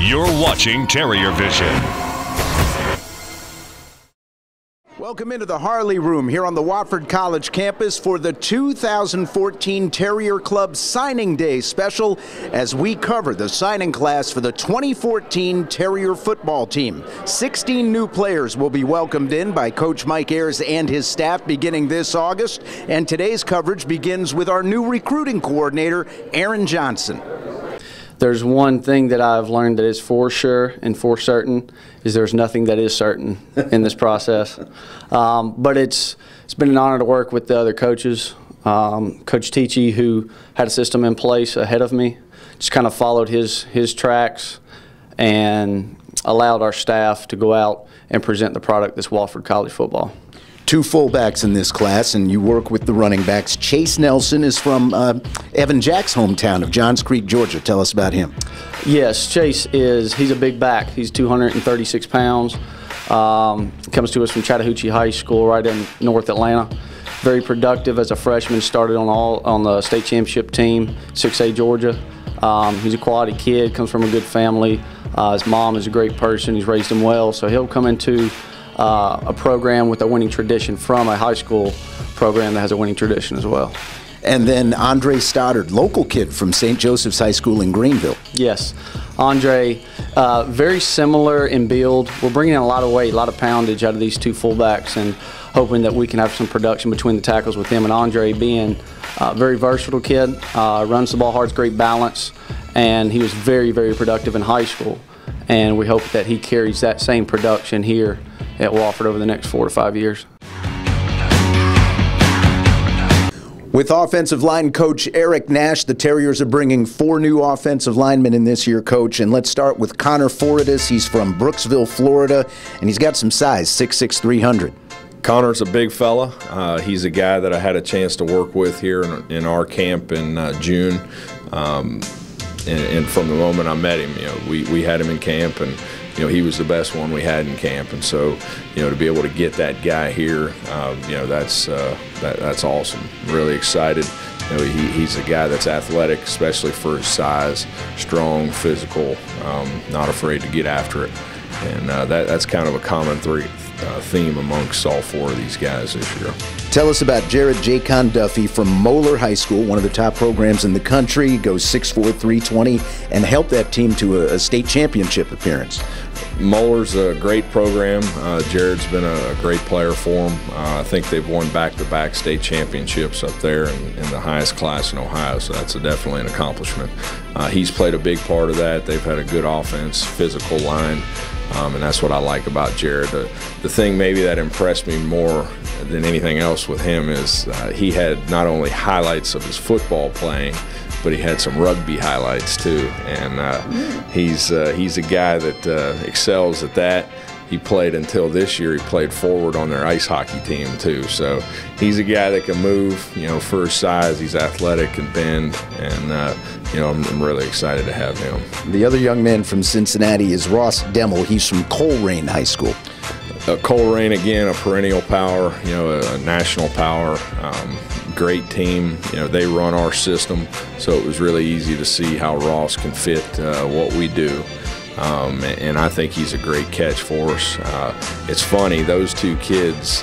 You're watching TerrierVision. Welcome into the Harley Room here on the Wofford College campus for the 2014 Terrier Club Signing Day special as we cover the signing class for the 2014 Terrier football team. 16 new players will be welcomed in by Coach Mike Ayers and his staff beginning this August, and today's coverage begins with our new recruiting coordinator, Aaron Johnson. There's one thing that I've learned that is for sure and for certain is there's nothing that is certain in this process. But it's been an honor to work with the other coaches. Coach Tichy, who had a system in place ahead of me, just kind of followed his tracks and allowed our staff to go out and present the product that's Wofford College football. Two fullbacks in this class, and you work with the running backs. Chase Nelson is from Evan Jack's hometown of Johns Creek, Georgia. Tell us about him. Yes, Chase he's a big back. He's 236 pounds. Comes to us from Chattahoochee High School right in North Atlanta. Very productive as a freshman, started on the state championship team, 6A Georgia. He's a quality kid, comes from a good family. His mom is a great person. He's raised him well, so he'll come into a program with a winning tradition from a high school program that has a winning tradition as well. And then Andre Stoddard, local kid from St. Joseph's High School in Greenville. Yes, Andre, very similar in build. We're bringing in a lot of weight, a lot of poundage out of these two fullbacks and hoping that we can have some production between the tackles with him. And Andre being a very versatile kid, runs the ball hard, great balance, and he was very, very productive in high school. And we hope that he carries that same production here at Wofford over the next 4 to 5 years. With offensive line coach Eric Nash, the Terriers are bringing 4 new offensive linemen in this year, coach. And let's start with Connor Foridis. He's from Brooksville, Florida, and he's got some size, 6'6", 300. Connor's a big fella. He's a guy that I had a chance to work with here in our camp in June. And from the moment I met him, we had him in camp, and he was the best one we had in camp. And so, to be able to get that guy here, that's awesome. Really excited. He's a guy that's athletic, especially for his size, strong, physical, not afraid to get after it. And that's kind of a common theme amongst all 4 of these guys this year. Tell us about Jared Jacon Duffy from Moeller High School, one of the top programs in the country, goes 6'4", 320, and helped that team to a state championship appearance. Moeller's a great program. Jared's been a great player for them. I think they've won back-to-back state championships up there in the highest class in Ohio, so that's definitely an accomplishment. He's played a big part of that. They've had a good offense, physical line. And that's what I like about Jared. The thing maybe that impressed me more than anything else with him is he had not only highlights of his football playing, but he had some rugby highlights too. And he's a guy that excels at that. He played until this year. He played forward on their ice hockey team too. So he's a guy that can move. For his size, he's athletic and bend, and I'm really excited to have him. The other young man from Cincinnati is Ross Demmel. He's from Colerain High School. Colerain, again, a perennial power. A national power. Great team. They run our system, so it was really easy to see how Ross can fit what we do. And I think he's a great catch for us. It's funny, those two kids,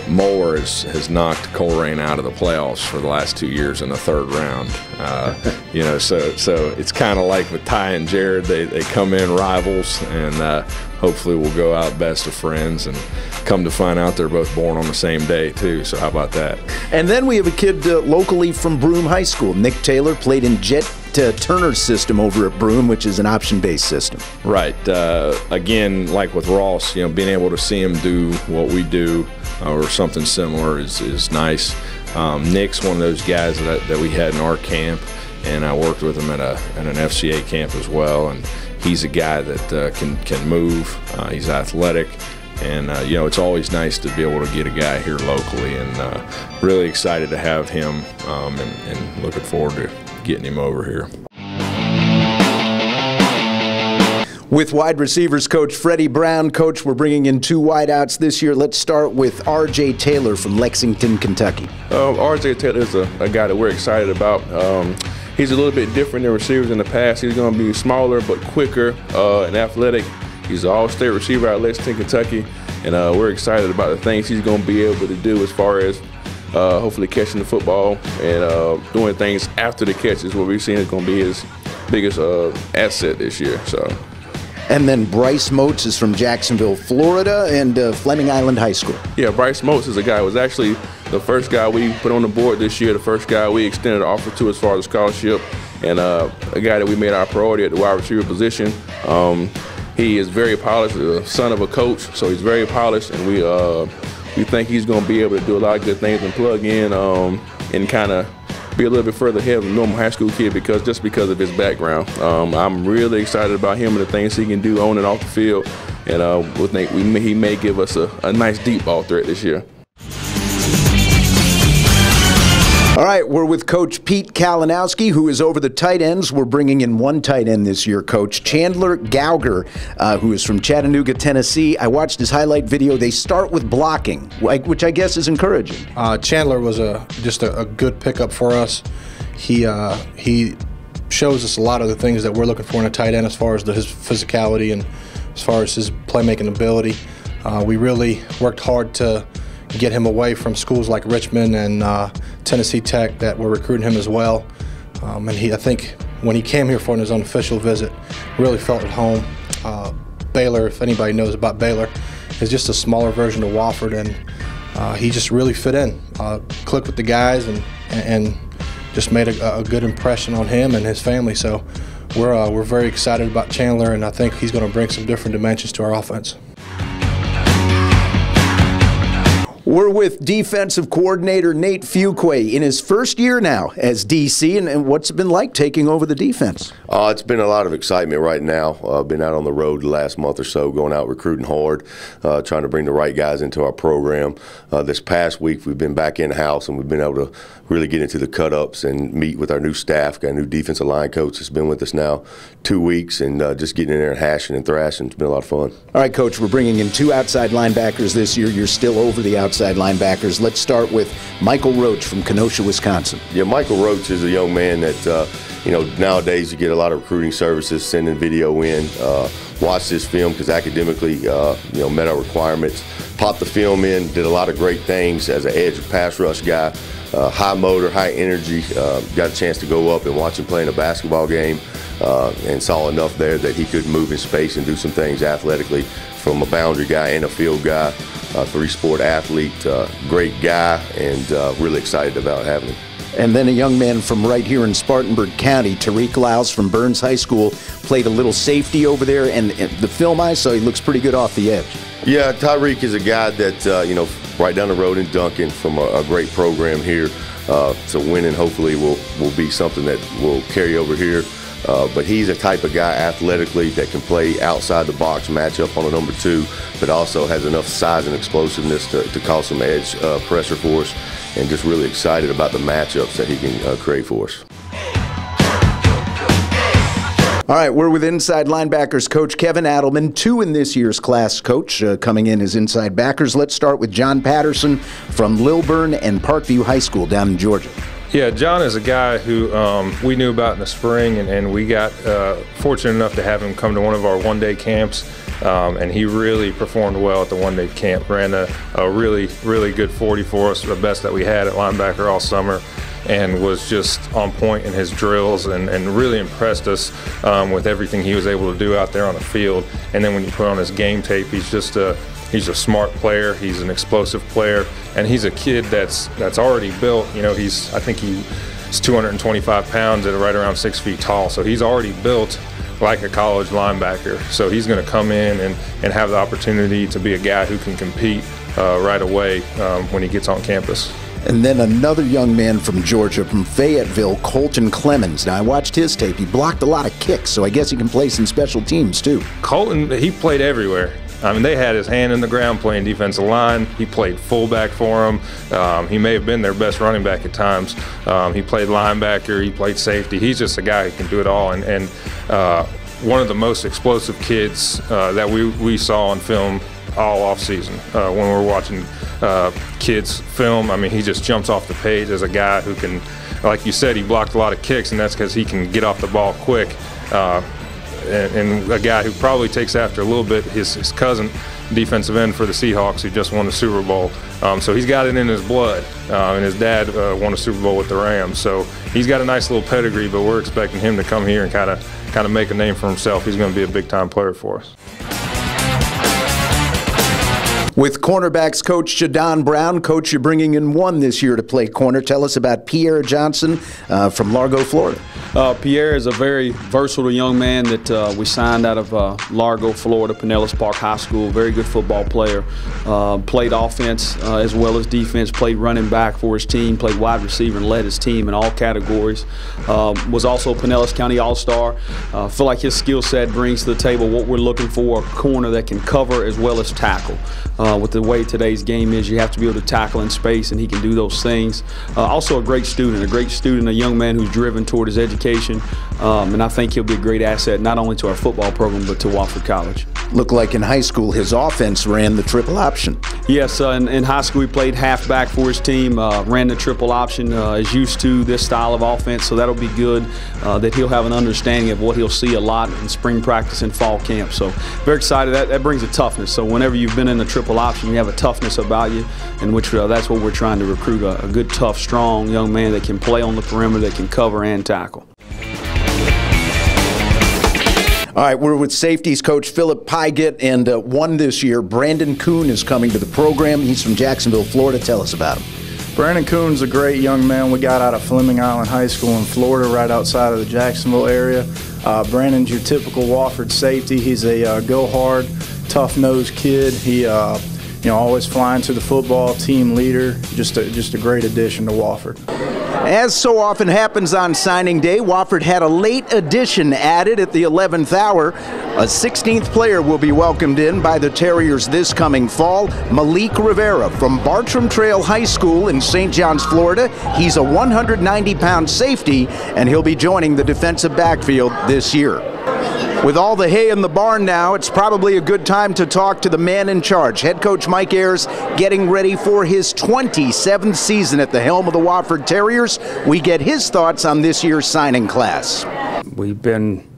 Moeller has knocked Colerain out of the playoffs for the last 2 years in the 3rd round. So it's kind of like with Ty and Jared, they come in rivals, and hopefully we'll go out best of friends, and come to find out they're both born on the same day too, so how about that? And then we have a kid locally from Broome High School. Nick Taylor played in Jet Turner's system over at Broome, which is an option-based system. Right. Again, like with Ross, being able to see him do what we do or something similar is nice. Nick's one of those guys that we had in our camp, and I worked with him at an FCA camp as well. And he's a guy that can move. He's athletic. And, it's always nice to be able to get a guy here locally, and really excited to have him, and looking forward to getting him over here. With wide receivers coach Freddie Brown. Coach, we're bringing in 2 wideouts this year. Let's start with R.J. Taylor from Lexington, Kentucky. R.J. Taylor is a guy that we're excited about. he's a little bit different than receivers in the past. He's going to be smaller but quicker and athletic. He's an all-state receiver out of Lexington, Kentucky, and we're excited about the things he's going to be able to do as far as hopefully catching the football and doing things after the catch is what we've seen is going to be his biggest asset this year. So. And then Bryce Moats is from Jacksonville, Florida, and Fleming Island High School. Yeah, Bryce Moats is a guy who was actually the first guy we put on the board this year, the first guy we extended an offer to as far as scholarship, and a guy that we made our priority at the wide receiver position. He is very polished, the son of a coach, so he's very polished, and we think he's going to be able to do a lot of good things and plug in and kind of be a little bit further ahead of a normal high school kid because of his background. I'm really excited about him and the things he can do on and off the field, and we think he may give us a nice deep ball threat this year. All right, we're with Coach Pete Kalinowski, who is over the tight ends. We're bringing in one tight end this year, Coach. Chandler Gauger, who is from Chattanooga, Tennessee. I watched his highlight video. They start with blocking, which I guess is encouraging. Chandler was just a good pickup for us. He shows us a lot of the things that we're looking for in a tight end as far as his physicality and as far as his playmaking ability. We really worked hard to get him away from schools like Richmond and Tennessee Tech that were recruiting him as well. And I think when he came here for his unofficial visit, really felt at home. Baylor, if anybody knows about Baylor, is just a smaller version of Wofford, and he just really fit in, clicked with the guys, and just made a good impression on him and his family. So we're very excited about Chandler, and I think he's going to bring some different dimensions to our offense. We're with defensive coordinator Nate Fuqua in his first year now as DC, and what's it been like taking over the defense? It's been a lot of excitement right now. I've been out on the road the last month or so, going out recruiting hard, trying to bring the right guys into our program. This past week we've been back in-house, and we've been able to really get into the cut-ups and meet with our new staff. Got a new defensive line coach that's been with us now 2 weeks, and just getting in there and hashing and thrashing. It's been a lot of fun. All right, Coach, we're bringing in 2 outside linebackers this year. You're still over the outside linebackers. Let's start with Michael Roach from Kenosha, Wisconsin. Yeah, Michael Roach is a young man that, nowadays you get a lot of recruiting services sending video in. Watch this film because academically, met our requirements. Popped the film in, did a lot of great things as an edge pass rush guy. High motor, high energy. Got a chance to go up and watch him play in a basketball game and saw enough there that he could move in space and do some things athletically from a boundary guy and a field guy. 3-sport athlete, great guy, and really excited about having him. And then a young man from right here in Spartanburg County, Tariq Lyles from Burns High School, played a little safety over there, and the film I saw, he looks pretty good off the edge. Yeah, Tyreek is a guy that, right down the road in Duncan from a great program here. So winning hopefully will be something that will carry over here. But he's a type of guy athletically that can play outside the box, match up on a number 2, but also has enough size and explosiveness to cause some edge pressure for us, and just really excited about the matchups that he can create for us. All right, we're with inside linebackers coach Kevin Adelman, 2 in this year's class, coach, coming in as inside backers. Let's start with John Patterson from Lilburn and Parkview High School down in Georgia. Yeah, John is a guy who we knew about in the spring, and we got fortunate enough to have him come to one of our one-day camps, and he really performed well at the one-day camp. Ran a really, really good 40 for us, the best that we had at linebacker all summer, and was just on point in his drills and really impressed us with everything he was able to do out there on the field. And then when you put on his game tape, he's a smart player, he's an explosive player, and he's a kid that's already built. I think he's 225 pounds and right around 6 feet tall, so he's already built like a college linebacker. So he's going to come in and have the opportunity to be a guy who can compete right away when he gets on campus. And then another young man from Georgia, from Fayetteville, Colton Clemens. Now, I watched his tape. He blocked a lot of kicks, so I guess he can play some special teams, too. Colton, he played everywhere. I mean, they had his hand in the ground playing defensive line. He played fullback for them. He may have been their best running back at times. He played linebacker. He played safety. He's just a guy who can do it all. And one of the most explosive kids that we saw on film all offseason. When we're watching kids film, I mean, he just jumps off the page as a guy who can like you said, he blocked a lot of kicks, and that's because he can get off the ball quick. And a guy who probably takes after a little bit his cousin, defensive end for the Seahawks, who just won the Super Bowl. So he's got it in his blood, and his dad won a Super Bowl with the Rams. So he's got a nice little pedigree, but we're expecting him to come here and kind of make a name for himself. He's going to be a big-time player for us. With Cornerbacks coach Jadon Brown. Coach, you're bringing in one this year to play corner. Tell us about Pierre Johnson from Largo, Florida. Pierre is a very versatile young man that we signed out of Largo, Florida, Pinellas Park High School. Very good football player. Played offense as well as defense. Played running back for his team. Played wide receiver and led his team in all categories. Was also Pinellas County All-Star. Feel like his skill set brings to the table what we're looking for, a corner that can cover as well as tackle. With the way today's game is, you have to be able to tackle in space, and he can do those things. Also a great student, a young man who's driven toward his education, and I think he'll be a great asset not only to our football program but to Wofford College. Looked like in high school his offense ran the triple option. Yes, in high school he played halfback for his team, ran the triple option, is used to this style of offense, so that'll be good that he'll have an understanding of what he'll see a lot in spring practice and fall camp. So very excited. That brings a toughness. So whenever you've been in the triple option, you have a toughness about you, in which that's what we're trying to recruit, a good, tough, strong young man that can play on the perimeter, that can cover and tackle. All right, we're with Safeties coach Philip Pygott, and one this year, Brandon Kuhn, is coming to the program. He's from Jacksonville, Florida. Tell us about him. Brandon Kuhn's a great young man. We got out of Fleming Island High School in Florida, right outside of the Jacksonville area. Brandon's your typical Wofford safety. He's a go-hard, tough-nosed kid. He always flying to the football, team leader, just a great addition to Wofford. As so often happens on signing day, Wofford had a late addition added at the 11th hour. A 16th player will be welcomed in by the Terriers this coming fall. Malik Rivera from Bartram Trail High School in St. John's, Florida. He's a 190-pound safety, and he'll be joining the defensive backfield this year. With all the hay in the barn now, it's probably a good time to talk to the man in charge. Head coach Mike Ayers getting ready for his 27th season at the helm of the Wofford Terriers. We get his thoughts on this year's signing class. We've been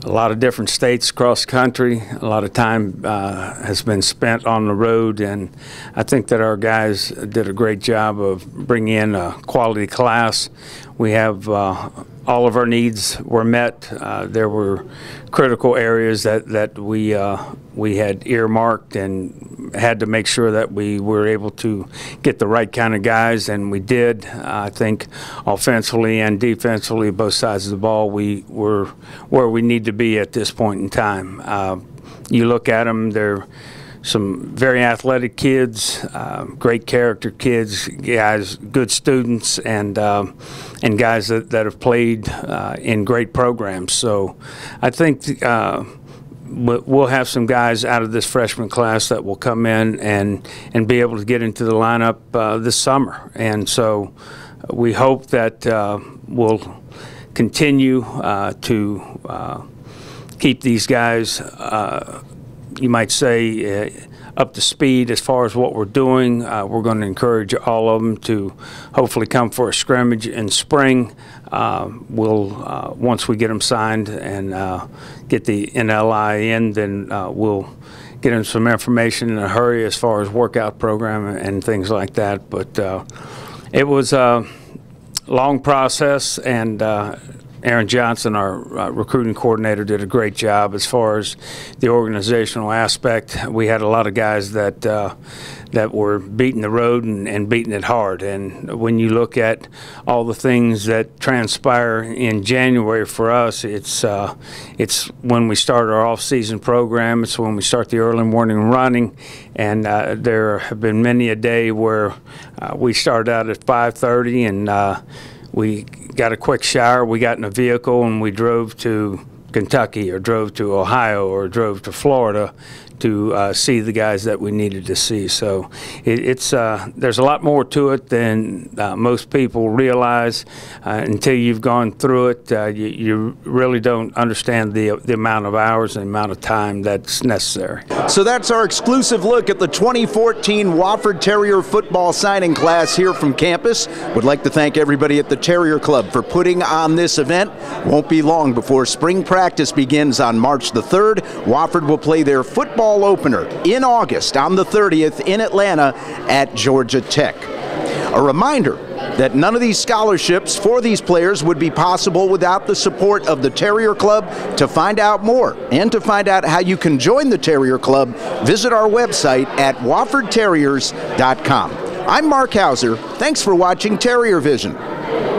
a lot of different states across the country. A lot of time has been spent on the road, and I think that our guys did a great job of bringing in a quality class. We have all of our needs were met. There were critical areas that we had earmarked and had to make sure that we were able to get the right kind of guys, and we did. I think offensively and defensively, both sides of the ball, we were where we need to be at this point in time. You look at them, they're some very athletic kids, great character kids, guys, good students, and guys that have played in great programs. So I think we'll have some guys out of this freshman class that will come in and be able to get into the lineup this summer. And so we hope that we'll continue to keep these guys you might say, up to speed as far as what we're doing. We're going to encourage all of them to hopefully come for a scrimmage in spring. We'll once we get them signed and get the NLI in, then we'll get them some information in a hurry as far as workout program and things like that. But it was a long process, and Aaron Johnson, our recruiting coordinator, did a great job as far as the organizational aspect. We had a lot of guys that were beating the road and beating it hard. And when you look at all the things that transpire in January for us, it's when we start our off-season program. It's when we start the early morning running, and there have been many a day where we started out at 5:30 and we got a quick shower, we got in a vehicle, and we drove to Kentucky or drove to Ohio or drove to Florida to see the guys that we needed to see. So there's a lot more to it than most people realize. Until you've gone through it, you really don't understand the amount of hours and the amount of time that's necessary. So that's our exclusive look at the 2014 Wofford Terrier football signing class here from campus. Would like to thank everybody at the Terrier Club for putting on this event. Won't be long before spring practice begins on March the 3rd. Wofford will play their football opener in August on the 30th in Atlanta at Georgia Tech. A reminder that none of these scholarships for these players would be possible without the support of the Terrier Club. To find out more and to find out how you can join the Terrier Club, visit our website at woffordterriers.com. I'm Mark Hauser. Thanks for watching TerrierVision.